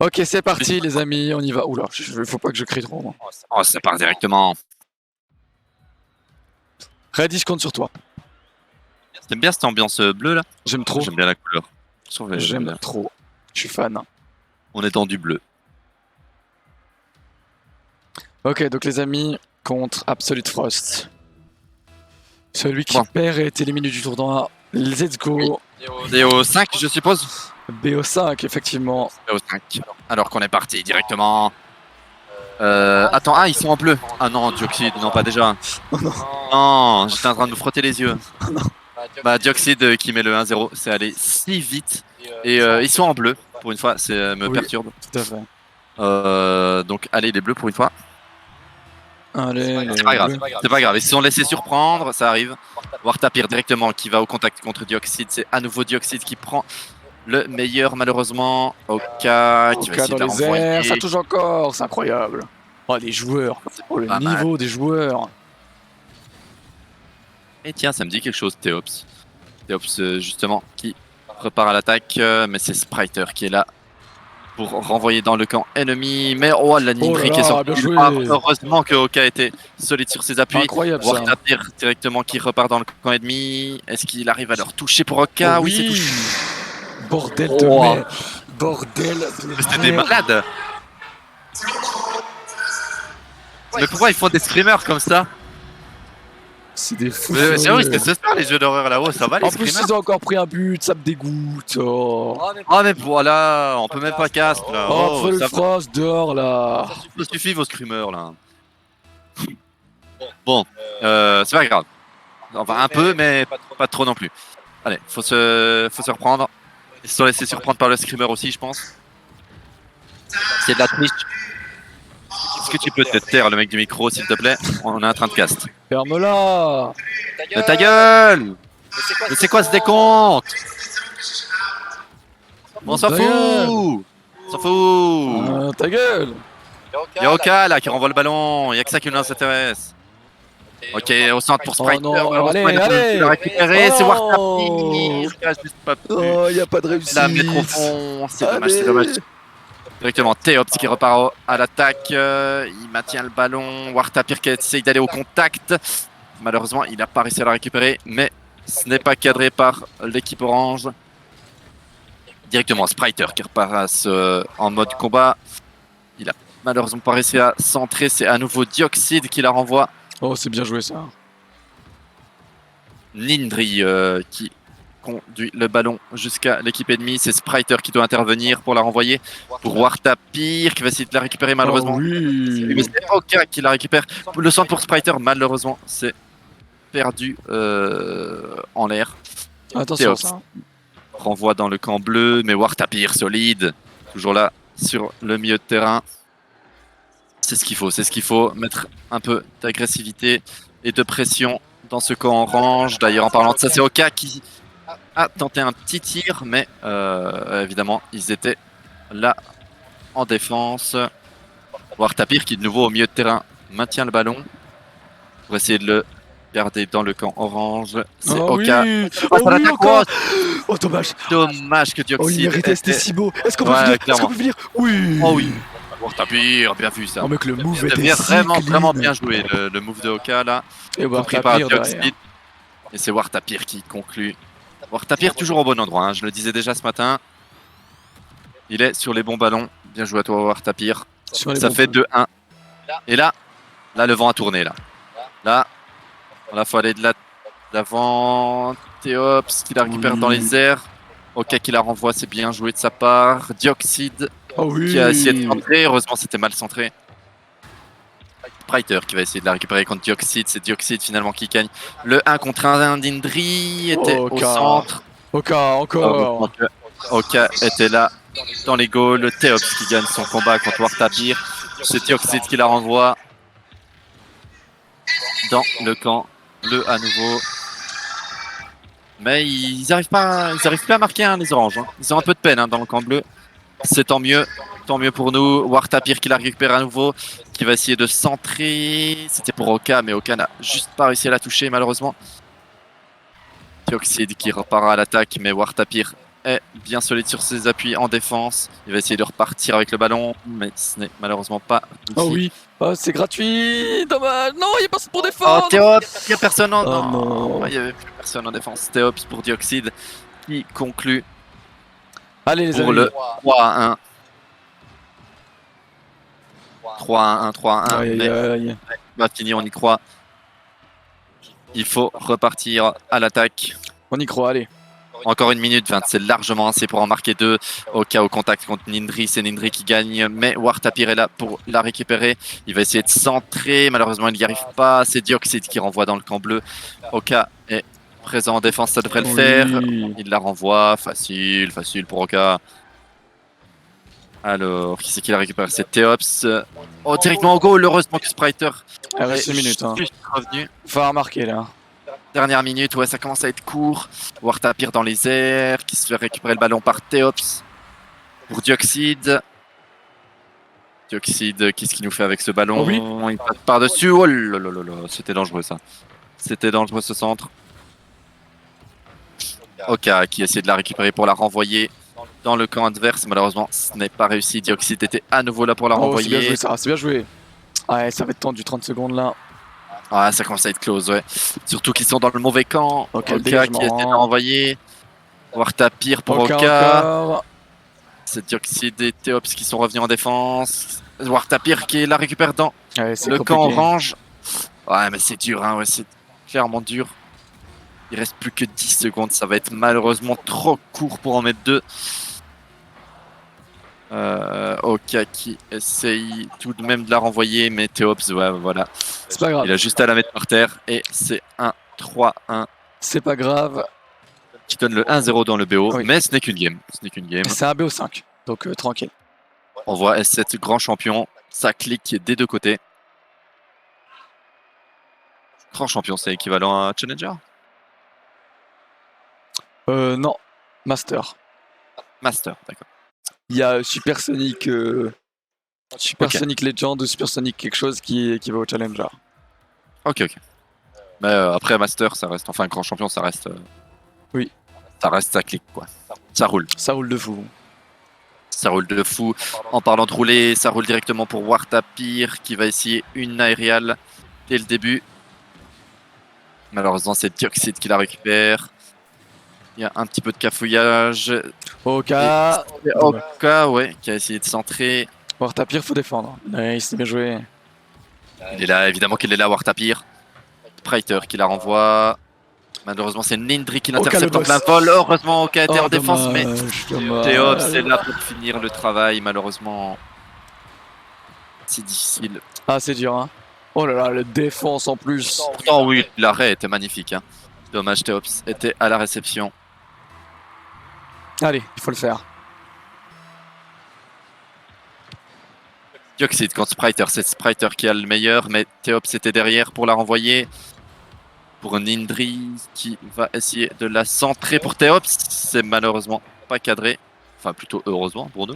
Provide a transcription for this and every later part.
Ok, c'est parti les amis, on y va. Oula, faut pas que je crie trop. Moi. Oh, ça part directement. Ready, je compte sur toi. T'aimes bien cette ambiance bleue là? J'aime trop. J'aime bien la couleur. J'aime trop. Je suis fan. On est dans du bleu. Ok, donc les amis, contre Absolute Frost. Celui qui Bon. perd est éliminé du tournoi. Let's go. DO5 je suppose? BO5, effectivement. DO5. Alors qu'on est parti directement. Attends, ah ils sont en bleu. Ah non, Dioxide, non pas déjà. Non, j'étais en train de nous frotter les yeux. Bah Dioxide qui met le 1-0, c'est allé si vite. Et ils sont en bleu, pour une fois, ça me perturbe. Tout à fait. Donc allez les bleus pour une fois. Allez, C'est pas grave, c'est pas grave. Ils se sont laissés surprendre, ça arrive. Wartapir directement qui va au contact contre Dioxide. C'est à nouveau Dioxide qui prend le meilleur malheureusement. Oka qui va essayer de la les airs, renvoyer. ça touche encore, c'est incroyable. Oh les joueurs, oh le niveau des joueurs. Et tiens, ça me dit quelque chose, Théops. Théops justement qui repart à l'attaque, mais c'est Spriter qui est là pour renvoyer dans le camp ennemi. Mais oh la Nindri qui est sortie. Heureusement que Oka était solide sur ses appuis. Incroyable ça. Wartapir directement qui repart dans le camp ennemi. Est-ce qu'il arrive à leur toucher pour Oka? Oui, c'est touché. Bordel de merde. Bordel de C'était des malades. Mais pourquoi ils font des screamers comme ça? C'est des fous. C'est vrai, c'est ce soir les jeux d'horreur là-haut, ça va les screamers? En plus ils ont encore pris un but, ça me dégoûte. Oh mais voilà, on peut même pas cast là. Oh, le Frost dehors là. Ça suffit vos screamers là. Bon, c'est pas grave. Enfin un peu, mais pas trop non plus. Allez, faut se reprendre. Ils se sont laissés surprendre par le screamer aussi, je pense. C'est de la triche. Est-ce que tu peux te taire le mec du micro s'il te plaît? On est en train de cast. Ferme-la. Ta gueule. Mais c'est quoi ce décompte? On s'en fout. On s'en fout. Ta gueule. Y'a Oka là qui renvoie le ballon. Y'a que ça qui nous intéresse. Ok, au centre pour Sprite. Allez, il a récupéré. C'est Wartapir. Oh, y'a pas de réussite. La mettre au fond. C'est dommage, c'est dommage. Directement Théops qui repart à l'attaque. Il maintient le ballon. Wartapir qui essaye d'aller au contact. Malheureusement, il n'a pas réussi à la récupérer. Mais ce n'est pas cadré par l'équipe orange. Directement Spriter qui repart en mode combat. Il a malheureusement pas réussi à centrer. C'est à nouveau Dioxide qui la renvoie. Oh, c'est bien joué ça. Nindri qui conduit le ballon jusqu'à l'équipe ennemie. C'est Spriter qui doit intervenir pour la renvoyer. Pour Wartapir qui va essayer de la récupérer malheureusement. Oh, oui. Mais c'est Oka qui la récupère. Le centre pour Spriter malheureusement c'est perdu en l'air. Attention ça. Renvoie dans le camp bleu, mais Wartapir solide. Toujours là sur le milieu de terrain. C'est ce qu'il faut, mettre un peu d'agressivité et de pression dans ce camp orange. D'ailleurs, en parlant de ça, c'est Oka qui a tenté un petit tir, mais évidemment, ils étaient là en défense. Wartapir qui, de nouveau, au milieu de terrain, maintient le ballon pour essayer de le garder dans le camp orange. C'est Oka. Oui. Oh, dommage. Dommage que Dioxide. Oh, il méritait, c'était si beau. Est-ce qu'on peut venir? Oui. Oh oui. Wartapir, bien vu ça. Oh mec, le move était vraiment bien joué, le move de Oka là. Et compris par Dioxide. Et c'est Wartapir qui conclut. Wartapir toujours au bon endroit, hein. Je le disais déjà ce matin. Il est sur les bons ballons. Bien joué à toi Wartapir. Ça fait 2-1. Et là, le vent a tourné là. Là, il faut aller de l'avant. Théops qui la récupère dans les airs. Oka qui la renvoie, c'est bien joué de sa part. Dioxide. Qui a essayé de centrer, heureusement c'était mal centré. Spriter qui va essayer de la récupérer contre Dioxide, c'est Dioxide finalement qui gagne. Le 1 contre 1 d'Indri était au centre. Oka, encore. Oka était là dans les goals. Théops qui gagne son combat contre Wartapir. C'est Dioxide qui la renvoie dans le camp bleu à nouveau. Mais ils n'arrivent plus à marquer hein, les oranges. Hein. Ils ont un peu de peine hein, dans le camp bleu. C'est tant mieux pour nous. Wartapir qui la récupère à nouveau, qui va essayer de centrer. C'était pour Oka, mais Oka n'a juste pas réussi à la toucher malheureusement. Dioxide qui repart à l'attaque, mais Wartapir est bien solide sur ses appuis en défense. Il va essayer de repartir avec le ballon, mais ce n'est malheureusement pas Oh réussi. oui. Oh, c'est gratuit. Dommage. Non, il y a personne pour Oh, défendre. Théops, il n'y a personne en... Oh non, non. il n'y avait plus personne en défense. Théops pour Dioxide qui conclut Allez les pour amis. le 3-1. 3-1, 3-1, Aïe, mais aïe, aïe. on va finir, on y croit. Il faut repartir à l'attaque. On y croit, allez. Encore 1 minute 20, c'est largement assez pour en marquer 2. Au cas au contact contre Nindri, c'est Nindri qui gagne, mais War Tapir est là pour la récupérer. Il va essayer de centrer, malheureusement il n'y arrive pas. C'est Dioxide qui renvoie dans le camp bleu. Oka est présent en défense, ça devrait le faire. Oui. Il la renvoie, facile, facile pour Oka. Alors, qui c'est qui la récupère? C'est Théops. Oh, directement au goal, heureusement que Spriter Il reste une minute. Hein. juste revenu. Faut remarquer là. Dernière minute, ouais, ça commence à être court. War Tapir dans les airs, qui se fait récupérer le ballon par Théops. Pour Dioxide. Dioxide, qu'est-ce qu'il nous fait avec ce ballon? Oh oui. Il passe par-dessus. Oh là là là là, c'était dangereux ça. C'était dangereux ce centre. Oka qui essaie de la récupérer pour la renvoyer dans le camp adverse. Malheureusement, ce n'est pas réussi. Dioxide était à nouveau là pour la Oh, c'est bien renvoyer. joué ça, c'est bien joué. Ouais, ça va être tendu 30 secondes là. Ah, ça commence à être close, ouais. Surtout qu'ils sont dans le mauvais camp. Ok, Oka qui essaie de la renvoyer. War Tapir pour Oka Oka. encore. C'est Dioxide et Théops qui sont revenus en défense. War Tapir qui la récupère dans Ouais, c'est le compliqué. camp orange. Ouais, mais c'est dur, hein, ouais, c'est clairement dur. Il reste plus que 10 secondes. Ça va être malheureusement trop court pour en mettre 2. Oka qui essaye tout de même de la renvoyer, mais Théops, ouais, voilà. C'est pas grave. Il a juste à la mettre par terre et c'est un 3-1 C'est pas grave. qui donne le 1-0 dans le BO. Oui. Mais ce n'est qu'une game. Ce n'est qu'une game. C'est un BO5, donc tranquille. On voit S7 grand champion. Ça clique des deux côtés. Grand champion, c'est équivalent à Challenger? Non, Master. Master, d'accord. Il y a Supersonic Supersonic Legend ou Supersonic quelque chose qui va au Challenger. Ok, ok. Mais après Master, ça reste, enfin grand champion, ça reste. Oui. Ça reste, ça clique quoi. Ça roule. Ça roule de fou. Ça roule de fou. En parlant de rouler, ça roule directement pour War Tapir qui va essayer une aériale dès le début. Malheureusement, c'est Dioxide qui la récupère. Il y a un petit peu de cafouillage. Oka. Oka, ouais, qui a essayé de centrer. War Tapir, faut défendre. Nice, c'est bien joué. Il est là, évidemment qu'il est là, War Tapir. Spriter qui la renvoie. Malheureusement, c'est Nindri qui l'intercepte en le plein boss. vol. Heureusement, Oka était Oh, en défense, mais dommage. Théops est là pour finir le travail. Malheureusement, c'est difficile. Ah, c'est dur, hein. Oh là là, la défense en plus. Pourtant, oui, l'arrêt était magnifique. Hein. Dommage, Théops était à la réception. Allez, il faut le faire. Dioxide contre Spriter, c'est Spriter qui a le meilleur, mais Théops était derrière pour la renvoyer. Pour Nindri qui va essayer de la centrer pour Théops. C'est malheureusement pas cadré. Enfin, plutôt heureusement pour nous.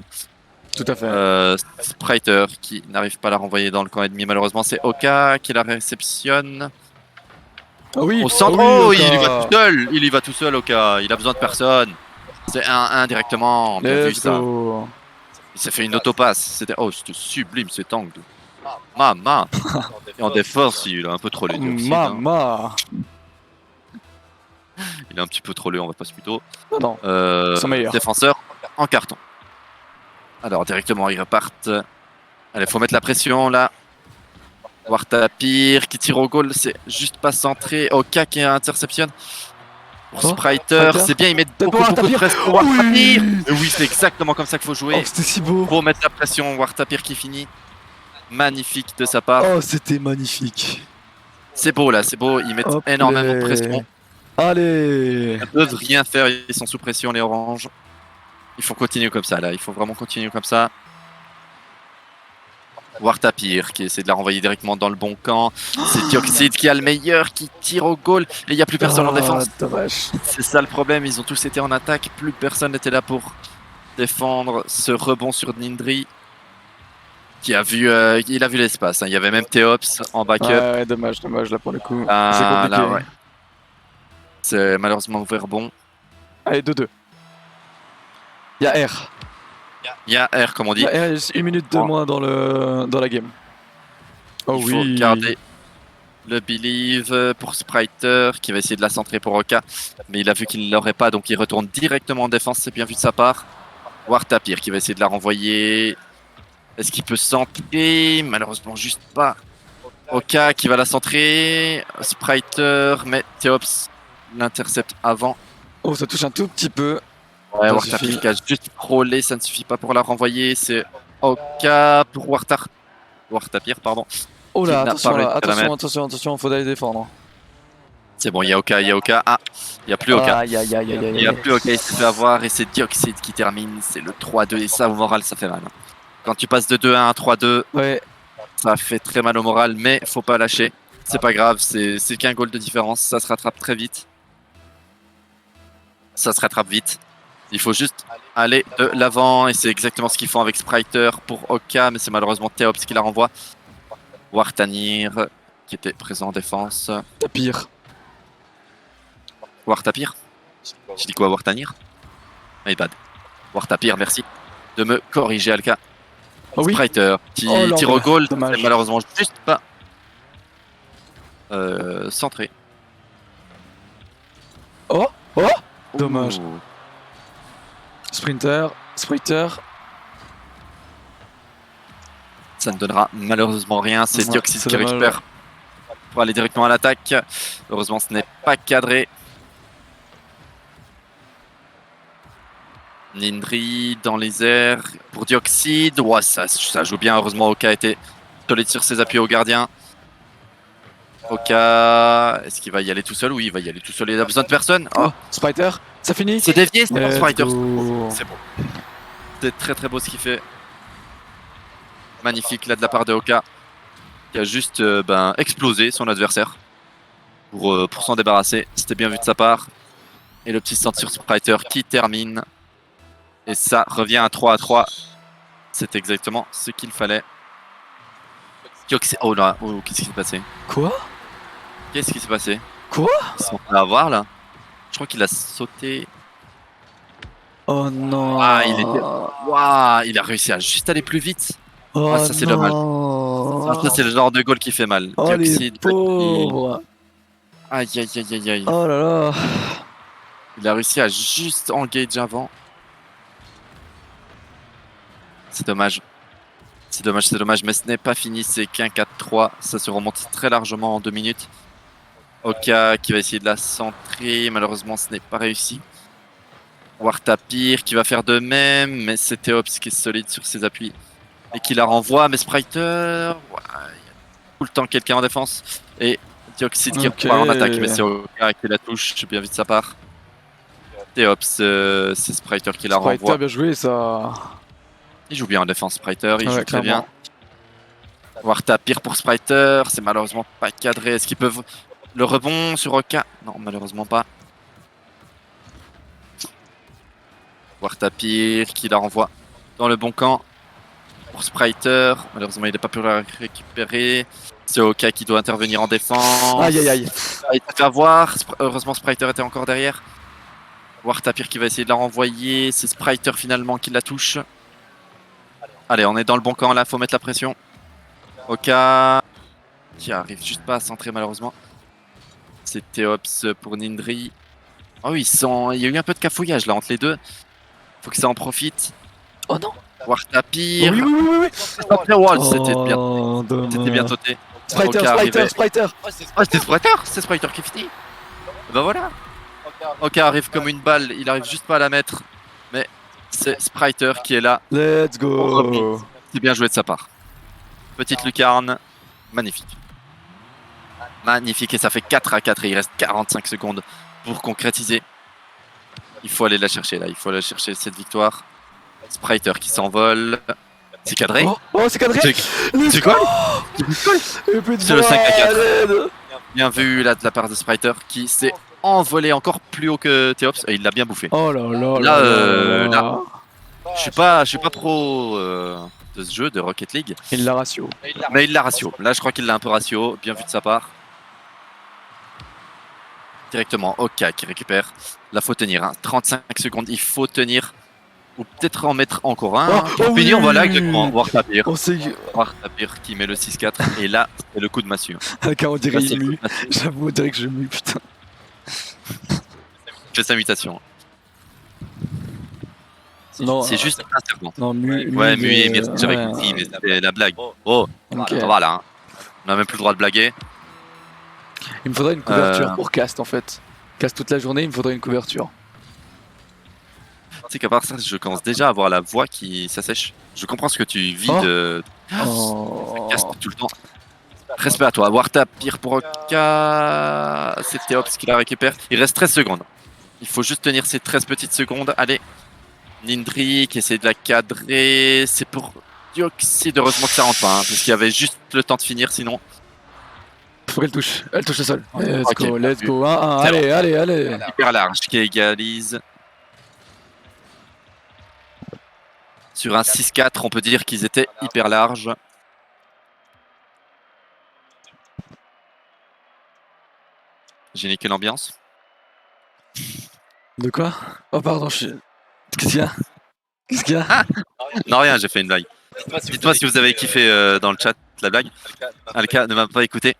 Tout à fait. Spriter qui n'arrive pas à la renvoyer dans le camp ennemi. Malheureusement, c'est Oka qui la réceptionne. Oh oui, Au centre, oh oh, oui, il y Oka. va tout seul. Il y va tout seul, Oka. Il a besoin de personne. C'est 1-1 directement. Bien vu Let's ça. go. Il s'est fait une autopasse. C'était sublime cet angle. Mama. Et en défense, il a un peu trollé. Dioxide, hein. Mama. Il est un petit peu trollé, on va pas se mytho. Non, non. Son meilleur. Défenseur en carton. Alors directement ils repartent. Allez, faut mettre la pression là. War Tapir qui tire au goal, c'est juste pas centré. Oka qui interceptionne. Pour Oh, Spriter, Spriter. c'est bien, ils mettent T'as beaucoup, pas War beaucoup de Tapir. pression pour War Oui. Tapir. Et oui, c'est exactement comme ça qu'il faut jouer. Oh, c'était si beau. Faut mettre la pression, War Tapir qui finit. Magnifique de sa part. Oh, c'était magnifique. C'est beau là, c'est beau, ils mettent Hop énormément de là. pression. Allez. Ils ne peuvent rien faire, ils sont sous pression les oranges. Il faut continuer comme ça là, il faut vraiment continuer comme ça. War Tapir qui essaie de la renvoyer directement dans le bon camp. C'est Dioxide qui a le meilleur, qui tire au goal. Et il n'y a plus personne en défense. Dommage. C'est ça le problème, ils ont tous été en attaque. Plus personne n'était là pour défendre ce rebond sur Nindri. Qui a vu, il a vu l'espace. Hein. Il y avait même Théops en backup. Ouais, dommage là pour le coup. Ah, c'est compliqué. là, ouais. C'est malheureusement ouvert bon. Allez, 2-2. Il y a R. Il y a R, comme on Il dit. y a R, juste une minute de Bon. moins dans la game. Oh Il oui. faut garder le Believe pour Spriter qui va essayer de la centrer pour Oka. Mais il a vu qu'il ne l'aurait pas, donc il retourne directement en défense. C'est bien vu de sa part. Wartapir qui va essayer de la renvoyer. Est-ce qu'il peut centrer? Malheureusement, juste pas. Oka qui va la centrer. Spriter, mais Théops l'intercepte avant. Oh, ça touche un tout petit peu. Ouais, Ça Wartapir suffit. qui a juste frôlé, ça ne suffit pas pour la renvoyer. C'est Oka pour Wartapir, pardon. Oh là, Qui n'a attention pas là, réussi à la mettre. attention, faut aller défendre. C'est bon, il y a Oka. Ah, il n'y a plus Oka. Aïe, aïe, aïe, aïe, Il n'y a aïe. plus Oka, il s'est fait avoir et c'est Dioxide qui termine. C'est le 3-2 et ça, au moral, ça fait mal. Quand tu passes de 2-1 à 3-2, Ouais, ça fait très mal au moral, mais faut pas lâcher. C'est pas grave, c'est qu'un goal de différence, ça se rattrape très vite. Ça se rattrape vite. Il faut juste aller de l'avant et c'est exactement ce qu'ils font avec Spriter pour Oka, mais c'est malheureusement Théops qui la renvoie. Wartanir qui était présent en défense. t'as pire. Wartapir. Je dis quoi, Wartanir? My bad. Wartapir, merci de me corriger, Alka. Oh oui. Spriter qui Oh, tire au goal, dommage. c'est malheureusement juste pas centré. Oh, dommage. Ouh. Sprinter. Ça ne donnera malheureusement rien. C'est Ouais, Dioxide c'est qui dommage. récupère pour aller directement à l'attaque. Heureusement, ce n'est pas cadré. Nindri dans les airs pour Dioxide. Ouais, ça joue bien. Heureusement, Oka était solide sur ses appuis au gardien. Oka, est-ce qu'il va y aller tout seul? Oui, il va y aller tout seul. Il a besoin de personne. Oh, Oh, Spriter, ça finit. c'est dévié, c'est Let's pas Spriter. go. C'est beau. C'est très très beau ce qu'il fait. Magnifique là de la part de Oka. Qui a juste explosé son adversaire pour s'en débarrasser. C'était bien vu de sa part. Et le petit centre sur Spriter qui termine. Et ça revient à 3-3. C'est exactement ce qu'il fallait. Oh là, oh, qu'est-ce qui s'est passé? Quoi? Qu'est-ce qui s'est passé? Quoi? Ils sont à voir là. Je crois qu'il a sauté. Oh non. Ah, il a réussi à juste aller plus vite. Oh, ça, c'est dommage. non. Ça, c'est le genre de goal qui fait mal. Oh les Dioxide, pauvres. Aïe, aïe, aïe, aïe, aïe. Oh là là. Il a réussi à juste engage avant. C'est dommage. C'est dommage, mais ce n'est pas fini. C'est qu'un 4-3. Ça se remonte très largement en 2 minutes. Oka qui va essayer de la centrer. Malheureusement, ce n'est pas réussi. Wartapir qui va faire de même, mais c'est Théops qui est solide sur ses appuis et qui la renvoie. Mais Spriter, ouais, il y a tout le temps quelqu'un en défense. Et Dioxide qui repart en attaque, mais c'est Oka qui la touche. Bien vu de sa part. Théops, c'est Spriter qui la renvoie. Spriter, bien joué ça. Il joue bien en défense, Spriter, il Ouais, joue très bien. clairement. Wartapir pour Spriter, c'est malheureusement pas cadré. Est-ce qu'ils peuvent le rebond sur Oka? Non, malheureusement pas. Wartapir qui la renvoie dans le bon camp pour Spriter. Malheureusement, il n'a pas pu la récupérer. C'est Oka qui doit intervenir en défense. Aïe aïe aïe. Il s'est fait avoir. Heureusement, Spriter était encore derrière. Wartapir qui va essayer de la renvoyer. C'est Spriter finalement qui la touche. Allez, on est dans le bon camp là, faut mettre la pression. Oka qui arrive juste pas à centrer malheureusement. C'est Théops pour Nindri. Oh oui, il y a eu un peu de cafouillage là entre les deux. Faut que ça en profite. Oh non. Wartapir. Oui, oui, oui, oui, oui. Après Wall, c'était bien. Oh, C'était bien dommage. sauté. Spriter, Oka Spriter, arrivait. Spriter. Ah, c'est Spriter qui finit. Ben voilà. Oka arrive comme une balle, il arrive juste pas à la mettre. Mais c'est Spriter qui est là. Let's go. C'est bien joué de sa part. Petite lucarne, magnifique. Magnifique, et ça fait 4-4 et il reste 45 secondes pour concrétiser. Il faut aller la chercher là, il faut aller chercher cette victoire. Spriter qui s'envole. C'est cadré. Oh, c'est cadré. C'est quoi? C'est le 5-4. Bien vu là de la part de Spriter qui s'est envolé encore plus haut que Théops et il l'a bien bouffé. Oh là là Là, je suis pas pro de ce jeu de Rocket League. Il l'a ratio. Mais il l'a ratio. Là, je crois qu'il l'a un peu ratio. Bien vu de sa part. Directement, Oka qui récupère. Là, faut tenir. Hein. 35 secondes. Il faut tenir. Ou peut-être en mettre encore un. Oh, Pour oh finir, oui. voilà, exactement. War Tapir. On sait War Tapir qui met le 6-4. Et là, c'est le coup de massue. que on dirait Là, c'est il le coup mue. de massue. J'avoue, on dirait que je mue, putain. Je fais sa mutation. Non, C'est juste un serpent. non, Ouais, mais de- merci, j'avais ouais, compris, mais c'était la blague. Oh, ok. ça va là. Hein. On a même plus le droit de blaguer. Il me faudrait une couverture pour cast en fait. Cast toute la journée, il me faudrait une couverture. Tu sais qu'à part ça, je commence déjà à avoir la voix qui s'assèche. Je comprends ce que tu vis Oh. de Oh. cast tout le temps. Respect à toi. War Tapir pour Oka. C'est Théops qui la récupère. Il reste 13 secondes. Il faut juste tenir ces 13 petites secondes. Allez. Nindri qui essaie de la cadrer. C'est pour Dioxide. Heureusement que ça rentre pas. Hein, parce qu'il y avait juste le temps de finir sinon. Faut qu'elle touche. Elle touche le sol. Let's Ok, go, let's bien go. 1-1. C'est Allez, allez, allez. Hyper large qui égalise. Sur un 6-4, on peut dire qu'ils étaient hyper larges. J'ai niqué l'ambiance. De quoi? Oh pardon, je suis... Qu'est-ce qu'il y a? Qu'est-ce qu'il y a? Non, rien, j'ai fait une blague. Dites-moi si vous avez kiffé dans le chat la blague. Alka ne m'a pas écouté.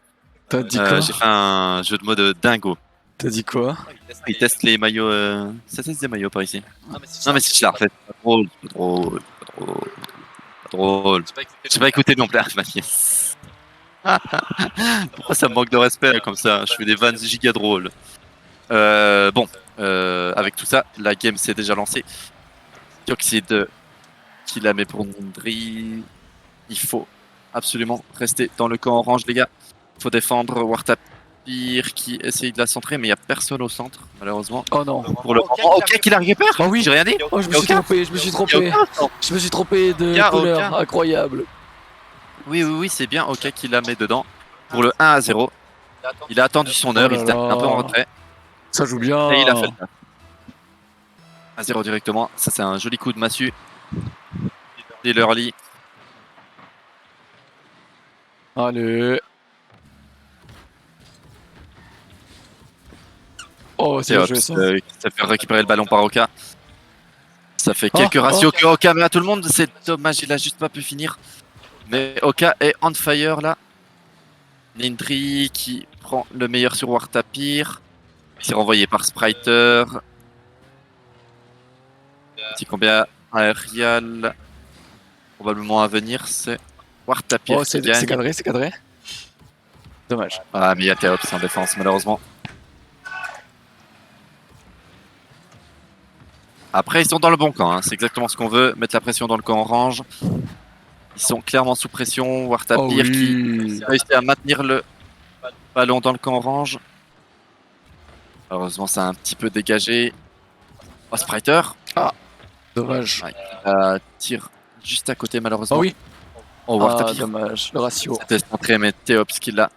T'as dit quoi? J'ai fait un jeu de mots de dingo. T'as dit quoi? Il teste les maillots. Ça teste des maillots par ici. Non, mais si je l'ai refait. Pas drôle, pas drôle, pas drôle, pas drôle. J'ai pas écouté non plus. Ah, ma nièce. Pourquoi ça me manque de respect comme ça? Je fais des vannes giga drôles. Bon, avec tout ça, la game s'est déjà lancée. Dioxide qui la met pour Nindri. Il faut absolument rester dans le camp orange, les gars. Il faut défendre War Tapir qui essaye de la centrer, mais il n'y a personne au centre, malheureusement. Oh non. Pour le moment, ok, qui la récupère. Oh oui. J'ai rien dit. Oh, je me Y a suis aucun. trompé, je me suis Y a trompé. aucun centre. Je me suis trompé de Y a couleur. aucun. Incroyable. Oui, c'est bien. Ok, qui la met dedans. Pour le 1-0. Il a attendu son heure, Oh là il était un peu en là. retrait. Ça joue bien. Et il a fait le taf. 1-0 directement. Ça, c'est un joli coup de massue. Dealerly. Allez. Oh, c'est Théops joué ça. ça fait récupérer le ballon par Oka. Ça fait quelques Oh, ratios que Oka met à tout le monde. C'est dommage, il a juste pas pu finir. Mais Oka est on fire là. Nindri qui prend le meilleur sur War Tapir. C'est renvoyé par Spriter. Petit combat aérial. Probablement à venir, c'est War Tapir Oh, qui c'est gagne. cadré, c'est cadré. Dommage. Ah, mais il y a Théops en défense, malheureusement. Après, ils sont dans le bon camp. Hein. C'est exactement ce qu'on veut. Mettre la pression dans le camp orange. Ils sont clairement sous pression. War Tapir Oh oui. qui réussit à maintenir le ballon dans le camp orange. Malheureusement, ça a un petit peu dégagé. Oh, Spriter. Dommage. Ouais, tire juste à côté, malheureusement. Oh oui. Oh, War Ah, Tapir. dommage. Le ratio. C'était centré, mais Théops qui l'a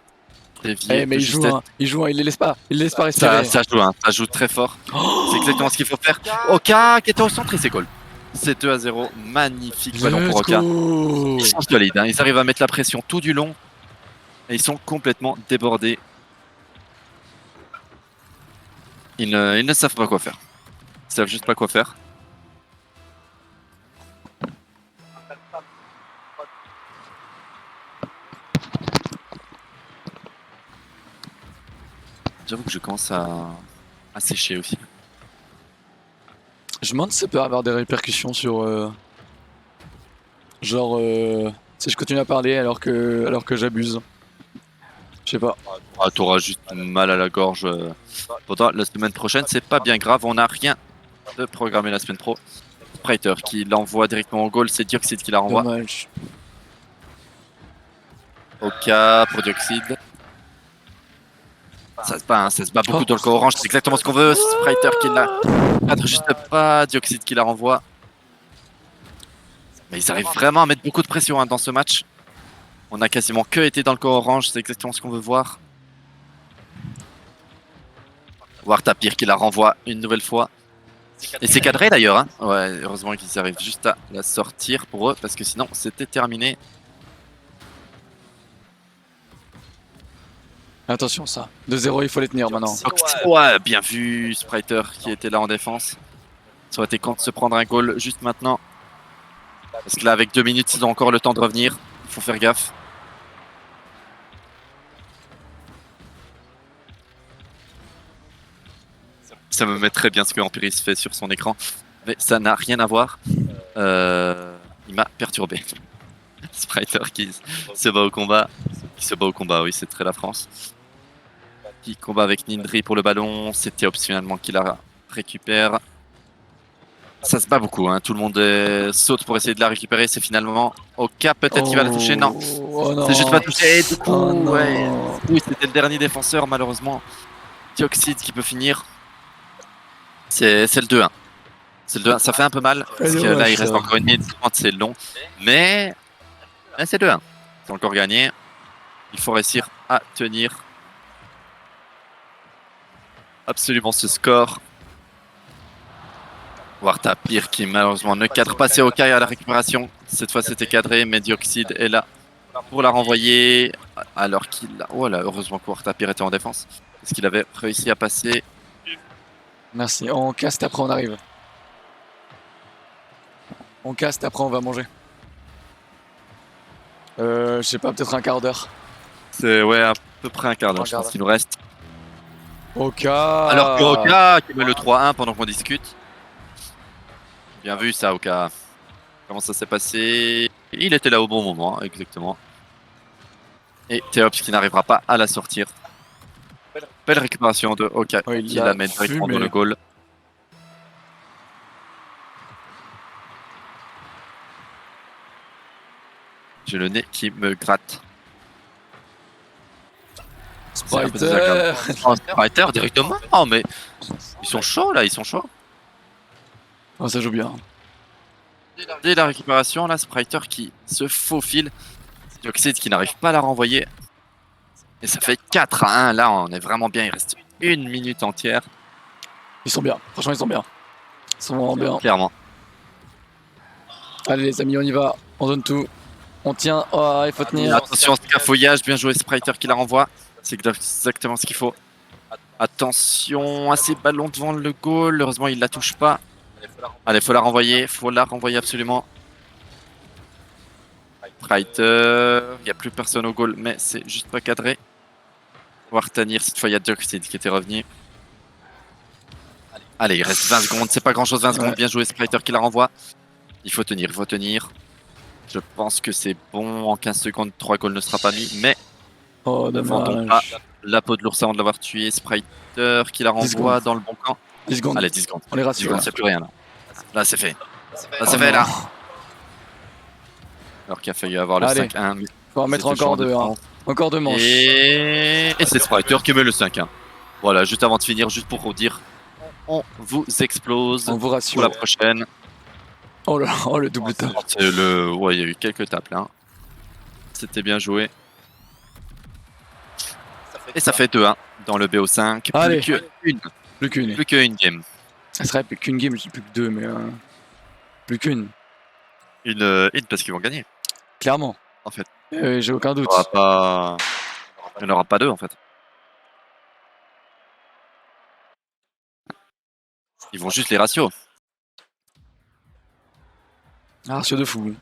dévié. Eh, mais de il joue, justesse. hein. Il joue, hein. Il les laisse pas. Il les laisse pas respirer. Ça joue, hein. Ça joue très fort. Oh. C'est exactement ce qu'il faut faire. Oka qui était au centre et c'est goal. C'est 2-0. Magnifique ballon pour Let's Oka. go. Ils sont solides, hein. Ils arrivent à mettre la pression tout du long. Et ils sont complètement débordés. Ils ne savent pas quoi faire. Ils savent juste pas quoi faire. J'avoue que je commence à sécher aussi. Je me demande si ça peut avoir des répercussions sur. Genre. Si je continue à parler alors que j'abuse. Je sais pas. Ah, t'auras juste mal à la gorge. Pendant la semaine prochaine, c'est pas bien grave. On n'a rien de programmé la semaine pro. Spriter qui l'envoie directement au goal. C'est Dioxide qui la renvoie. Dommage. Oka pour Dioxide. Ça se bat, hein, ça se bat beaucoup dans le corps orange. C'est exactement ce qu'on veut. Spriter qui la cadre juste pas. Dioxide qui la renvoie. Mais ils arrivent vraiment à mettre beaucoup de pression hein, dans ce match. On a quasiment que été dans le corps orange. C'est exactement ce qu'on veut voir. War Tapir qui la renvoie une nouvelle fois. Et c'est cadré d'ailleurs. Hein. Ouais, heureusement qu'ils arrivent juste à la sortir pour eux. Parce que sinon, c'était terminé. Attention, ça. 2-0, il faut les tenir maintenant. Ouais, bien vu, Spriter qui était là en défense. Ça aurait été con de se prendre un goal juste maintenant. Parce que là, avec 2 minutes, ils ont encore le temps de revenir. Il faut faire gaffe. Ça me met très bien ce que Empiris fait sur son écran. Mais ça n'a rien à voir. Il m'a perturbé. Spriter qui se bat au combat. Qui se bat au combat, oui, c'est très la France. Qui combat avec Nindri pour le ballon. C'était optionnellement qui la récupère. Ça se bat beaucoup, hein. Tout le monde saute pour essayer de la récupérer. C'est finalement Oka, peut-être qu'il va la toucher. Non, c'est juste pas touché. Et du coup, ouais. Oui, c'était le dernier défenseur, malheureusement. Dioxide qui peut finir. C'est le 2-1. C'est le 2-1. Ça fait un peu mal. Parce que là, il reste encore 1 minute 30, c'est long. Mais c'est 2-1. C'est encore gagné. Il faut réussir à tenir absolument ce score. Wartapir qui malheureusement ne cadre pas ses Okai à la récupération. Cette fois c'était cadré, mais Dioxide est là pour la renvoyer. Alors qu'il a... Oh là, heureusement que Wartapir était en défense. Parce qu'il avait réussi à passer. Merci. On caste, après on arrive. On caste, après on va manger. Je sais pas, peut-être un quart d'heure. C'est ouais, à peu près un quart d'heure, je pense qu'il nous reste. Oka. Alors que Oka qui met le 3-1 pendant qu'on discute. Bien vu ça, Oka. Comment ça s'est passé? Il était là au bon moment, exactement. Et Théops qui n'arrivera pas à la sortir. Belle récupération de Oka qui la met directement dans le goal. J'ai le nez qui me gratte. Spriter. Oh, Spriter directement. Oh mais ils sont chauds là, ils sont chauds. Oh, ça joue bien. Dès la récupération, là, Spriter qui se faufile. Dioxide qui n'arrive pas à la renvoyer. Et ça fait 4-1. Là, on est vraiment bien. Il reste 1 minute entière. Ils sont bien. Franchement, ils sont bien. Ils sont vraiment bien. Clairement. Allez, les amis, on y va. On donne tout. On tient. Oh, il faut tenir. Attention, scafouillage. Bien joué, Spriter qui la renvoie. C'est exactement ce qu'il faut. Attention à ces ballons devant le goal. Heureusement, il la touche pas. Allez, faut la renvoyer. Faut la renvoyer absolument. Spriter. Il n'y a plus personne au goal, mais c'est juste pas cadré. Wartanir, cette fois, il y a Dioxide qui était revenu. Allez, il reste 20 secondes. C'est pas grand chose, 20 secondes. Bien joué, Spriter qui la renvoie. Il faut tenir, il faut tenir. Je pense que c'est bon. En 15 secondes, 3 goals ne sera pas mis, mais Oh, ne vendons pas la peau de l'ours avant de l'avoir tué. Spriter qui la renvoie dans le bon camp. 10 secondes. Allez, 10 secondes. On les rassure. Il n'y a plus rien là. Là, c'est fait. Là, c'est Oh fait non. là. Alors qu'il a failli avoir le Allez. 5-1. Faut en mettre encore deux. Hein. Encore deux manches. Et c'est Spriter qui met le 5-1. Voilà, juste avant de finir, juste pour vous dire, on vous explose On vous pour rassure. la prochaine. Oh là là, oh, le double tap. C'est le... Ouais, il y a eu quelques tapes là. C'était bien joué. Et ça fait 2-1 dans le BO5. Allez. Plus qu'une. Plus qu'une. Plus qu'une game. Ça serait plus qu'une game, je dis plus que deux, mais plus qu'une. Une parce qu'ils vont gagner. Clairement. En fait. J'ai aucun doute. Il n'y en aura pas deux en fait. Ils vont juste les ratios. Un ratio de fou.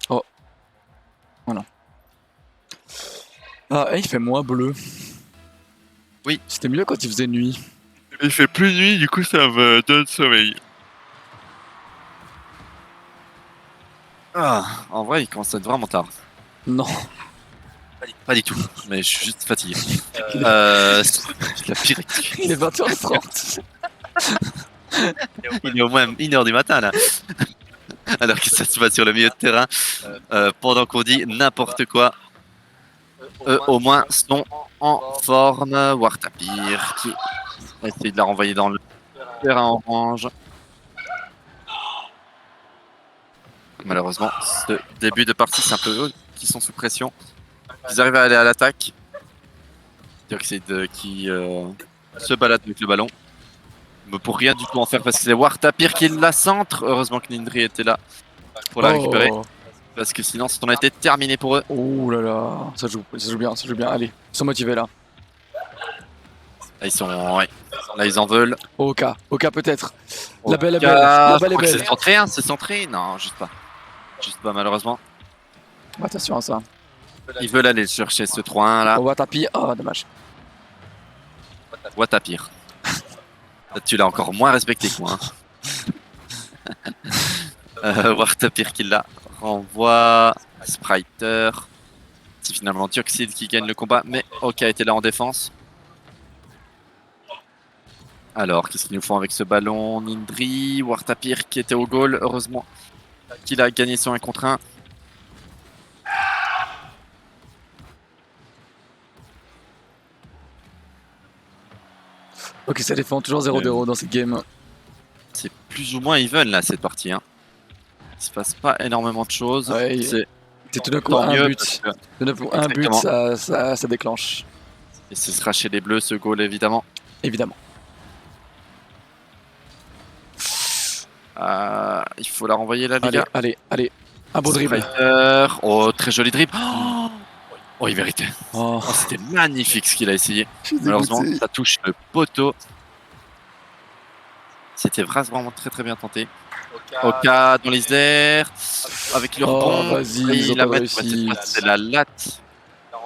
Oh. Voilà. Ah, il fait moins bleu. Oui. C'était mieux quand il faisait nuit. Il fait plus nuit, du coup ça me donne sommeil. Ah, en vrai, il commence à être vraiment tard. Non. Pas du tout, mais je suis juste fatigué. C'est la pire excuse. Il est 20h30. Il est au moins 1h du matin là. Alors que ça se passe sur le milieu de terrain. Pendant qu'on dit n'importe quoi. Eux au moins sont en forme. Wartapir qui va essayer de la renvoyer dans le terrain orange. Malheureusement, ce début de partie, c'est un peu eux qui sont sous pression. Ils arrivent à aller à l'attaque. Dioxide qui se balade avec le ballon. Mais pour rien du tout en faire parce que c'est Wartapir qui la centre. Heureusement que Nindri était là pour la récupérer. Parce que sinon, ça en été terminé pour eux. Oh là là, ça joue bien, ça joue bien. Allez, ils sont motivés là. Là, ils sont. Ouais. Là, ils en veulent. Oka peut-être. La belle est Oka, belle. La je belle est crois que belle. c'est centré, hein, c'est centré. Non, juste pas. Juste pas, malheureusement. Attention à ça. Ils veulent aller chercher ce 3-1 là. On va taper. Oh, dommage. What à pire. Tu l'as encore moins respecté que moi. Wartapir qui l'a renvoie. Spriter. C'est finalement Dioxide qui gagne le combat, mais Oka était là en défense. Alors, qu'est-ce qu'ils nous font avec ce ballon? Nindri, Wartapir qui était au goal, heureusement qu'il a gagné son 1 contre 1. Ok, ça défend toujours 0-0 dans cette game. C'est plus ou moins even là cette partie. Hein. Il se passe pas énormément de choses. Ouais, C'est tout d'un coup tant un mieux but. parce que- Tout d'un coup, un but, Exactement. ça déclenche. Et ce sera chez les Bleus ce goal évidemment. Évidemment. Il faut la renvoyer là les Allez, gars. allez. Un beau dribble. Spriter. Oh, très joli dribble. Oh, il méritait. Oh, Oh, c'était magnifique ce qu'il a essayé. je suis Malheureusement, dégoûté. ça touche le poteau. C'était vraiment très bien tenté. Oka dans les airs, avec le rebond. vas-y, Et ils ont il la pas met. réussi. C'est la latte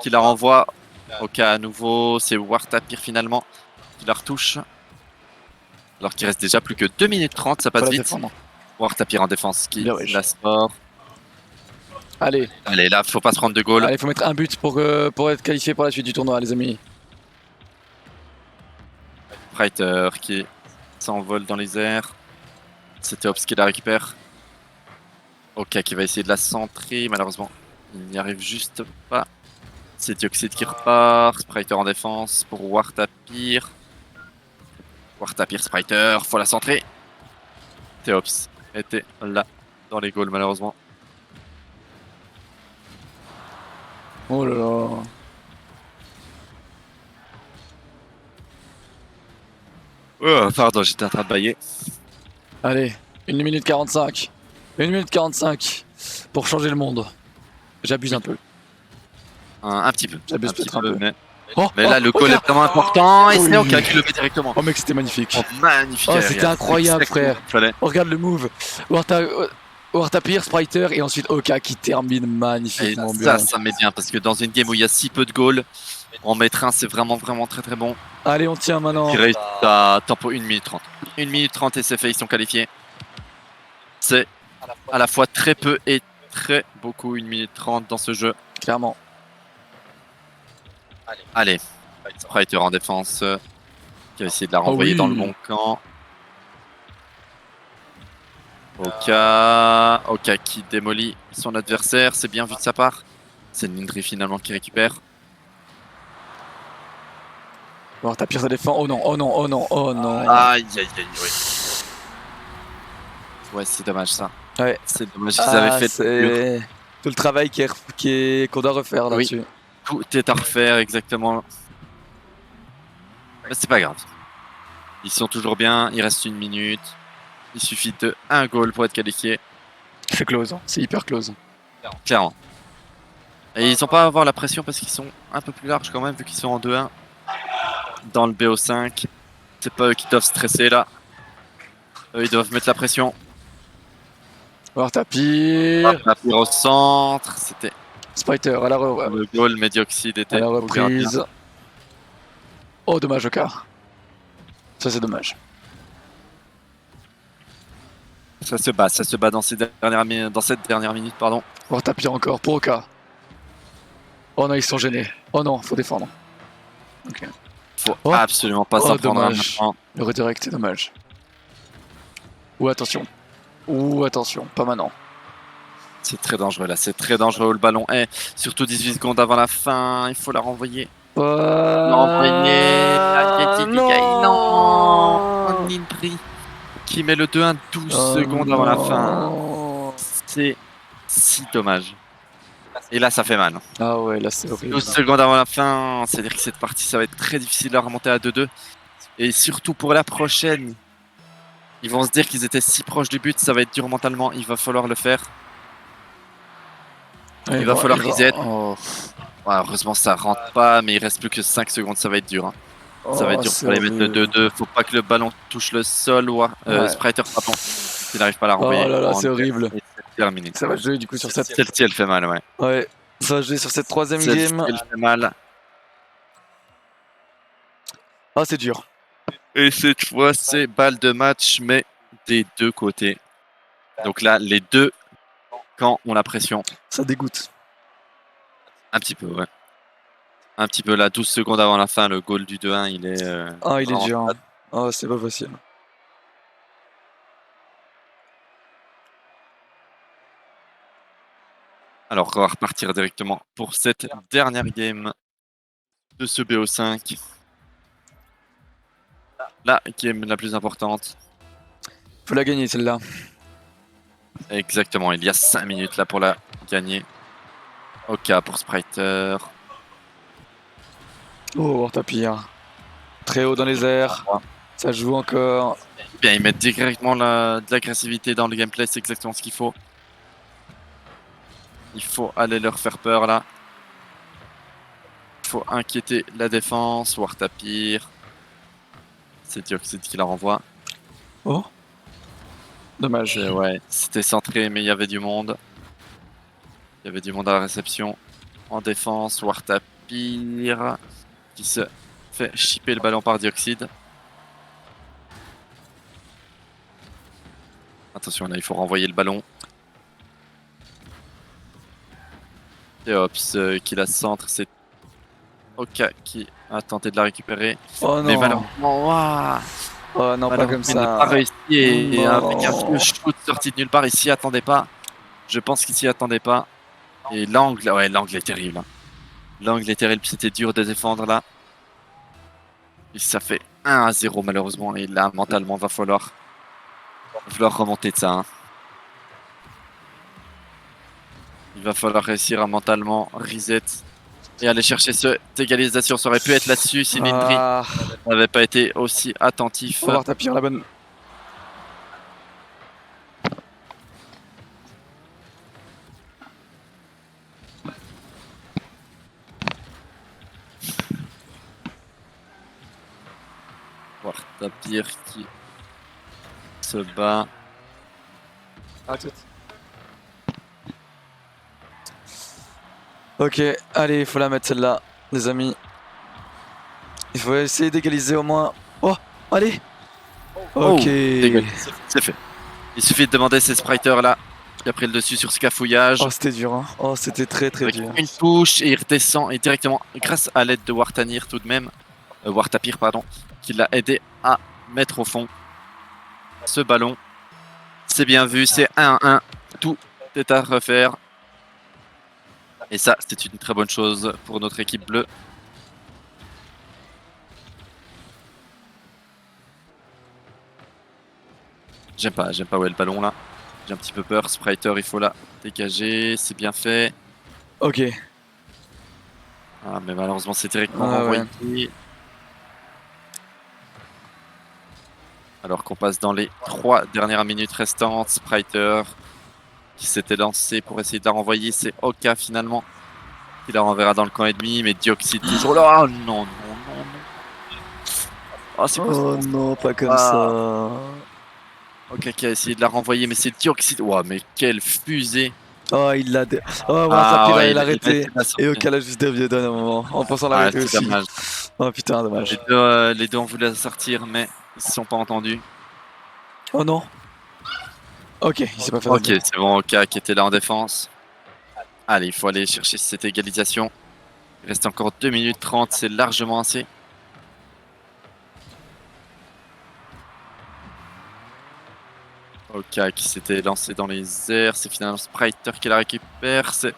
qui la renvoie. Oka à nouveau, c'est Wartapir finalement qui la retouche. Alors qu'il reste déjà plus que 2 minutes 30, ça Faut passe la vite. défendre. Wartapir en défense qui Bien, ouais. la sort. Allez, Allez, là, faut pas se rendre de goal. faut mettre un but pour être qualifié pour la suite du tournoi, les amis. Spriter qui s'envole dans les airs. C'était Ops qui la récupère. Oka qui va essayer de la centrer. Malheureusement, il n'y arrive juste pas. C'est Dioxide qui repart. Spriter en défense pour Wartapir. Wartapir, Spriter, faut la centrer. Théops était là dans les goals malheureusement. Oh là là. Oh, pardon, j'étais en train de bailler. Allez, 1 minute 45. 1 minute 45 pour changer le monde. J'abuse un peu. Un petit peu. J'abuse peut-être un peu. Mais, Oh, mais là, oh, le goal Oka. est vraiment important. Et Oui. c'est Oka qui le met directement. Oh mec, c'était magnifique. Oh, magnifique. Oh, aérien. c'était incroyable, Exactement frère. ce qu'il fallait. Oh, regarde le move. Wartapir, Spriter et ensuite Oka qui termine Et magnifiquement bien. ça met bien parce que dans une game où il y a si peu de goals, en mettre un, c'est vraiment très bon. Allez, on tient maintenant. Il reste à tempo 1 minute 30. 1 minute 30 et c'est fait, ils sont qualifiés. C'est à la fois très peu et très beaucoup 1 minute 30 dans ce jeu. Clairement. Allez, Spriter en défense, qui va essayer de la renvoyer oui. dans le bon camp. Oka qui démolit son adversaire, c'est bien vu de sa part. C'est Nindri finalement qui récupère. Wartapir, ça défend. Oh non. Aïe, oui. Ouais, c'est dommage ça. Ouais. C'est dommage qu'ils avaient fait c'est tout le travail qu'on doit refaire Oui. là-dessus. tout est à refaire exactement. Mais c'est pas grave. Ils sont toujours bien, il reste 1 minute. Il suffit de un goal pour être qualifié, C'est close. C'est hyper close. clairement. Et ils n'ont pas à avoir la pression parce qu'ils sont un peu plus larges quand même, vu qu'ils sont en 2-1 dans le BO5. C'est pas eux qui doivent stresser là. Eux, ils doivent mettre la pression. Wartapir. Wartapir au centre, c'était Spriter à le goal, mais Dioxide à était la au gardien. reprise. Oh, dommage, Oka. Ça, c'est dommage. Ça se bat dans, dans cette dernière minute, pardon. Wartapir encore pour Oka. Oh non, ils sont gênés. Oh non, faut défendre. Ok. Faut Oh. absolument pas s'en prendre un dommage. maintenant. Le redirect, c'est dommage. Attention, pas maintenant. C'est très dangereux là, c'est très dangereux où le ballon est. Surtout 18 secondes avant la fin, il faut la renvoyer. Non, Nindri qui met le 2-1 12 secondes avant la fin. C'est si dommage. Et là, ça fait mal. Ah ouais, là c'est horrible. 12 secondes avant la fin, c'est-à-dire que cette partie, ça va être très difficile de la remonter à 2-2. Et surtout pour la prochaine, ils vont se dire qu'ils étaient si proches du but, ça va être dur mentalement, il va falloir le faire. Il va falloir reset. Oh. Ouais, heureusement, ça rentre pas, mais il reste plus que 5 secondes, ça va être dur. Hein. Ça va être Oh, dur c'est pour les mettre de horrible. 2-2. Faut pas que le ballon touche le sol. Ouais. Spriter, pardon. S'il n'arrive pas à la Oh renvoyer là là, en c'est air, horrible. et c'est terminé. Ça va jouer du coup sur cette. Celle-ci, elle fait mal, ouais. Ouais, ça va jouer sur cette troisième Celle-ci, game. elle fait mal. Ah, c'est dur. Et cette fois, c'est balle de match, mais des deux côtés. Donc là, les deux camps ont la pression. Ça dégoûte. Un petit peu, ouais. Un petit peu là, 12 secondes avant la fin, le goal du 2-1, il est Ah, il est vraiment dur. pas. Hein. Oh, c'est pas possible. Alors, on va repartir directement pour cette dernière game de ce BO5. La game la plus importante. Faut la gagner celle-là. Exactement, il y a 5 minutes là pour la gagner. Ok, pour Spriter. Oh, Wartapir. Très haut dans les airs. Ça joue encore. Bien, ils mettent directement de l'agressivité dans le gameplay, c'est exactement ce qu'il faut. Il faut aller leur faire peur là. Il faut inquiéter la défense. Wartapir. C'est Dioxide qui la renvoie. Oh. Dommage. Ouais, c'était centré, mais il y avait du monde. Il y avait du monde à la réception. En défense, Wartapir qui se fait chipper le ballon par Dioxide. Attention là, il faut renvoyer le ballon. Et Hops qui la centre, c'est Oka qui a tenté de la récupérer. Oh Mais non. malheureusement, waouh, Oh non, pas comme il n'a pas ça. réussi et avec un Non. shoot sorti de nulle part, il s'y attendait pas. Je pense qu'il s'y attendait pas. Et l'angle, ouais, l'angle est terrible. Hein. L'angle est terrible, c'était dur de défendre là. Et ça fait 1-0 malheureusement. Et là, mentalement, va falloir remonter de ça. Hein. Il va falloir réussir à mentalement reset et aller chercher cette égalisation. Ça aurait pu être là-dessus si Mindry Ah. n'avait pas été aussi attentif. On va Wartapir la bonne. Wartapir qui se bat. À tout. Ok, allez, il faut la mettre celle-là, les amis. Il faut essayer d'égaliser au moins. Oh, allez. Ok. C'est fait. Il suffit de demander ces spriters là qui a pris le dessus sur ce cafouillage. Oh, c'était dur. Hein. Oh, c'était très Avec dur. une touche et il redescend et directement grâce à l'aide de Wartanir tout de même, Wartapir pardon, qui l'a aidé à mettre au fond ce ballon. C'est bien vu, c'est 1-1. Tout est à refaire. Et ça, c'est une très bonne chose pour notre équipe bleue. J'aime pas où est le ballon là. J'ai un petit peu peur. Spriter, il faut la dégager. C'est bien fait. Ok. Ah, mais malheureusement, c'est directement Ah, renvoyé. ouais. Alors qu'on passe dans les 3 dernières minutes restantes. Spriter qui s'était lancé pour essayer de la renvoyer. C'est Oka finalement qui la renverra dans le camp ennemi. Mais Dioxide toujours là. Oh non, non, non, non. Oh, c'est quoi Oh ça non, pas comme Ah. ça. Oka qui a essayé de la renvoyer, mais c'est Dioxide. Ouah, mais quelle fusée! Oh, il l'a. Oh, Ah Wartapir ouais, allait il a l'arrêter. essayé de la sortir. Et Oka l'a juste dévié d'un moment, en pensant Ah, l'arrêter c'est aussi. dommage. Oh putain, dommage. Les deux ont voulu la sortir, mais ils se sont pas entendus. Oh non. Ok, il s'est pas fait Ok, draguer. c'est bon, Oka qui était là en défense. Allez, il faut aller chercher cette égalisation. Il reste encore 2 minutes 30, c'est largement assez. Oka qui s'était lancé dans les airs, c'est finalement Spriter qui la récupère. C'est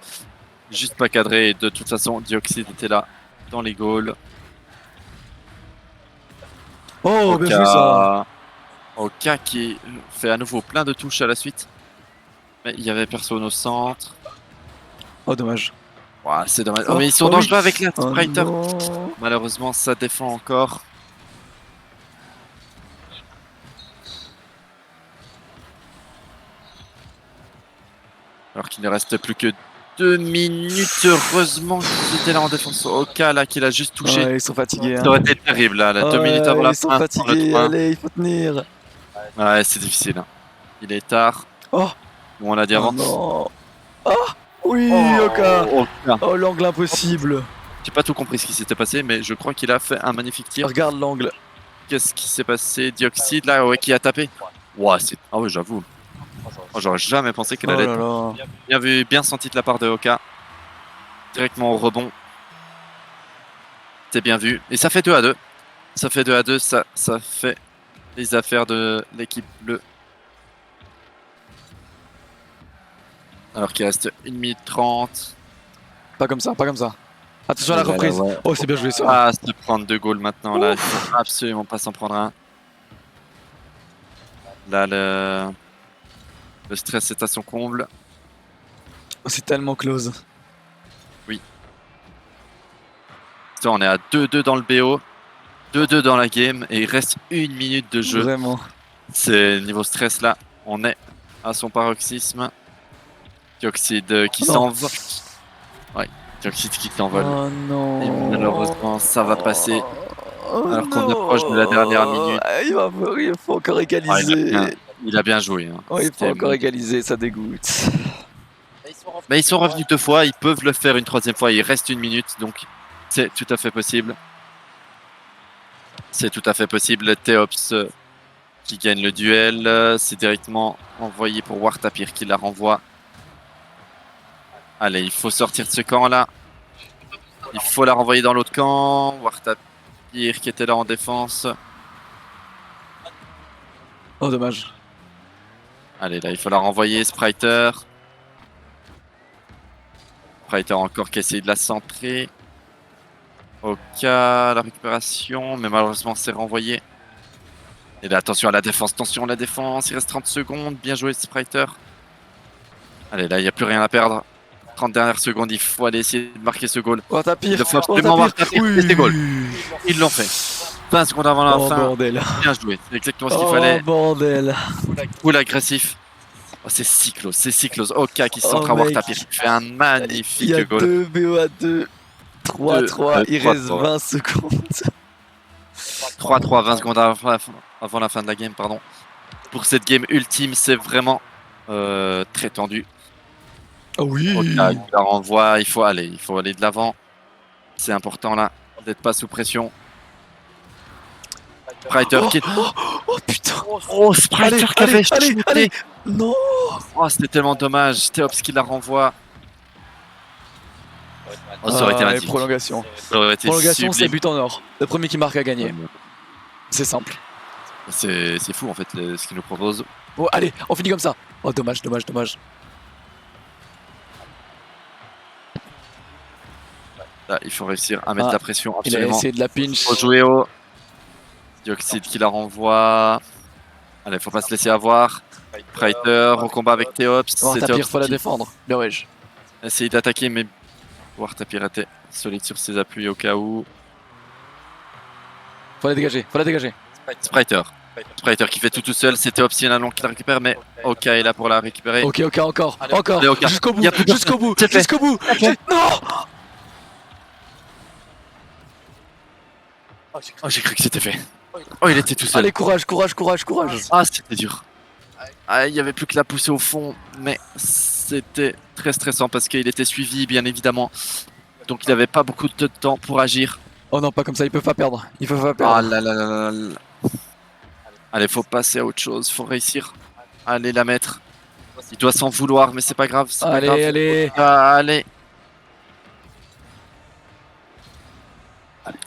juste pas cadré et de toute façon, Dioxide était là dans les goals. Oh, bien joué ça. Oka qui fait à nouveau plein de touches à la suite. Mais il y avait personne au centre. Oh, dommage. Ouah, c'est dommage. Oh, Oh, mais ils sont oh oui. dangereux avec la Oh Spriter. non. Malheureusement, ça défend encore. Alors qu'il ne reste plus que 2 minutes. Heureusement qu'ils étaient là en défense. Oka là qu'il a juste touché. Ouais, ils sont fatigués. Ça Hein. aurait été terrible là, 2 minutes avant Ouais, la ils sont fin. Dans le fatigués. 3-1. Allez, il faut tenir. Ouais, c'est difficile. Hein. Il est tard. Oh, Comme on l'a dit oh avant. non. Oh, oui, Oh, Oka. Oka. Oh, l'angle impossible. J'ai pas tout compris ce qui s'était passé, mais je crois qu'il a fait un magnifique tir. Regarde l'angle. Qu'est-ce qui s'est passé? Dioxyde là, ouais, qui a tapé. Ouah, c'est. Ah ouais, j'avoue. Oh, j'aurais jamais pensé qu'elle Oh allait là être là. bien vu, bien senti de la part de Oka. Directement au rebond. C'est bien vu. Et ça fait 2-2. Ça fait 2-2. Ça fait les affaires de l'équipe bleue. Alors qu'il reste 1 minute 30. Pas comme ça, pas comme ça. Attention à la Oh là là, reprise. ouais. Oh, c'est bien joué ça. Ah, se prendre 2 goals maintenant là. Il faut absolument pas s'en prendre un. Là, le stress est à son comble. Oh, c'est tellement close. On est à 2-2 dans le BO. 2-2 dans la game. Et il reste 1 minute de jeu. Vraiment. C'est niveau stress là. On est à son paroxysme. Dioxyde qui Oh non. s'envole. Ouais, Dioxyde qui s'envole. Oh Et non. malheureusement, ça va passer. Oh Alors qu'on non. approche de la dernière minute. Il faut encore égaliser. Il a bien joué. Hein. Oh, il faut C'était encore bon. égaliser, ça dégoûte. Mais ils sont revenus 2 fois. Ils peuvent le faire une 3e fois. Il reste 1 minute. Donc, c'est tout à fait possible. C'est tout à fait possible. Théops qui gagne le duel. C'est directement envoyé pour Wartapir qui la renvoie. Allez, il faut sortir de ce camp-là. Il faut la renvoyer dans l'autre camp. Wartapir qui était là en défense. Oh, dommage. Allez, là, il faut la renvoyer. Spriter. Spriter encore qui essaye de la centrer. Oka, la récupération. Mais malheureusement, c'est renvoyé. Et là, attention à la défense. Attention à la défense. Il reste 30 secondes. Bien joué, Spriter. Allez, là, il n'y a plus rien à perdre. 30 dernières secondes. Il faut aller essayer de marquer ce goal. Oh, tapir. Il faut absolument Wartapir. Et c'est goal. Ils l'ont fait. 20 secondes avant la Oh, fin. bordel. Bien joué. C'est exactement ce qu'il Oh, fallait. bordel. Full agressif. Oh, c'est si close. C'est si close. Oka qui se centre Oh, à mec. Wartapir. Il fait un Il y magnifique a goal. 2 BO à 2. 3-3. Il 3-3. reste 20 secondes. 3-3, 20 secondes avant la fin de la game, pardon. Pour cette game ultime, c'est vraiment très tendu. Oh oui. Oka qui la renvoie, il faut aller de l'avant. C'est important là, d'être pas sous pression. Spriter Oh, qui est... oh putain. Oh, Spriter qui avait chuté. allez. Non. Oh, c'était tellement dommage. Théops qui la renvoie. Oh, ça aurait été Et magnifique. prolongation. Ça aurait été Prolongation, c'est sublime. but en or. Le premier qui marque a gagné. C'est simple. C'est fou en fait ce qu'il nous propose. Bon, allez, on finit comme ça. Oh, dommage, dommage, dommage. Là, il faut réussir à mettre Ah, la pression Il a absolument. essayé de la pinch. Faut jouer haut. Dioxyde qui la renvoie. Allez, faut pas se laisser avoir. Spriter au combat avec Théops. Oh, C'est Tapir, Théops faut la qui défendre. Bien wesh. essaye d'attaquer, mais Wartapir était solide sur ses appuis au cas où. Faut la dégager, faut la dégager. Spriter. Spriter qui fait tout seul. C'est Théops qui la récupère, mais Oka est là pour la récupérer. Ok, ok, encore. Encore. Allez, Oka. Jusqu'au bout, Y a plus jusqu'au bout, C'est fait. jusqu'au bout. Non. Oh, j'ai cru que c'était fait. Oh, il était tout seul. Allez, courage, courage, courage, courage. Ah, c'était dur. Ah, il n'y avait plus que la poussée au fond, mais c'était très stressant parce qu'il était suivi, bien évidemment. Donc il n'avait pas beaucoup de temps pour agir. Oh non, pas comme ça, ils peuvent pas perdre. Ils peuvent pas Ah perdre. là là là là là. Allez, faut passer à autre chose, faut réussir à aller la mettre. Il doit s'en vouloir, mais c'est pas grave. C'est pas Allez, grave. allez. Ah, allez.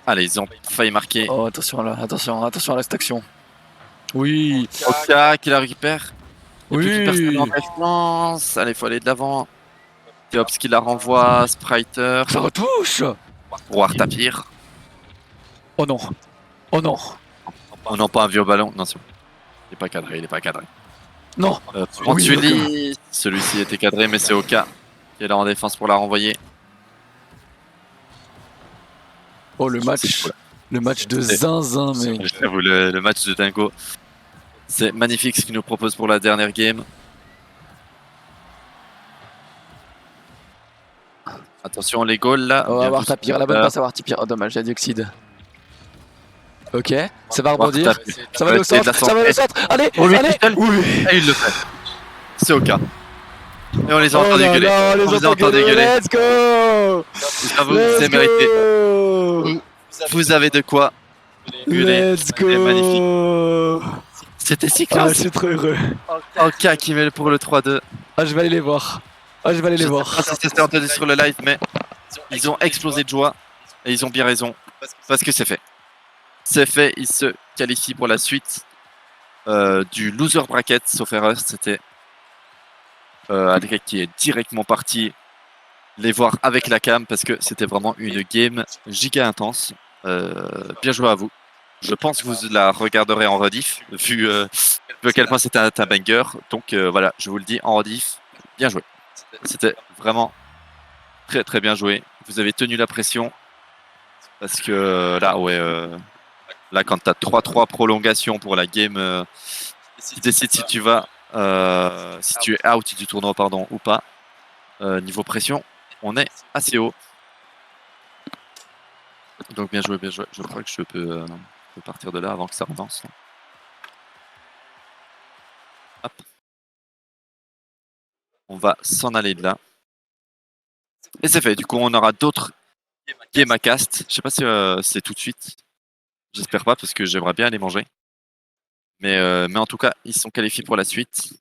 Allez, ils ont failli marquer. Oh, attention là, attention, attention à cette action. Oui. Oka qui la récupère. Il y a plus Oui. personne en défense. Allez, faut aller de l'avant. Théops qui la renvoie. Spriter. Ça retouche. Wartapir. Oh non. Oh non. Oh non, pas un vieux ballon. Non, c'est bon. Il est pas cadré, il est pas cadré. Non. Antuli, celui-ci était cadré, mais c'est Oka qui est là en défense pour la renvoyer. Oh, le match. C'est cool. Le match de C'est- zinzin, mais. J'avoue, le match de Dingo. C'est magnifique ce qu'il nous propose pour la dernière game. Attention les goals là. On va bien avoir vu. Tapir, la bonne passe à avoir Tapir. Oh dommage, il y a Dioxide. Ok, ça va rebondir. Tapir. Ça va aller au essayer de centre, la ça va aller au centrer. centre. Allez, Pour lui allez. tout seul. Oui. Et il le fait. C'est au cas. Et on les a Oh entendus là gueuler. là, on les On les a entend entendus gueuler. gueuler. Let's go. J'avoue, c'est mérité. Vous avez de quoi gueuler. Let's C'était magnifique. go. C'était si Ah, je classe. suis trop heureux. Ok, qui met pour le 3-2. Ah, je vais aller les voir. Ah, je vais aller les Je sais voir. pas si c'était entendu sur le live, mais ils ont explosé de joie. Et ils ont bien raison. Parce que c'est fait. C'est fait, ils se qualifient pour la suite du loser bracket, sauf erreur. C'était Adrien qui est directement parti les voir avec la cam parce que c'était vraiment une game giga intense. Bien joué à vous. Je pense que vous la regarderez en rediff, vu à quel point c'était un banger. Donc voilà, je vous le dis en rediff, bien joué. C'était vraiment très très bien joué. Vous avez tenu la pression parce que là, ouais, là quand tu as 3-3 prolongations pour la game, tu décides si tu vas, si tu es out du tournoi pardon ou pas. Niveau pression, on est assez haut. Donc bien joué, bien joué. Je crois que je peux partir de là avant que ça relance. Hop. On va s'en aller de là. Et c'est fait. Du coup, on aura d'autres games à cast. Je sais pas si c'est tout de suite. J'espère pas parce que j'aimerais bien aller manger. Mais en tout cas, ils sont qualifiés pour la suite.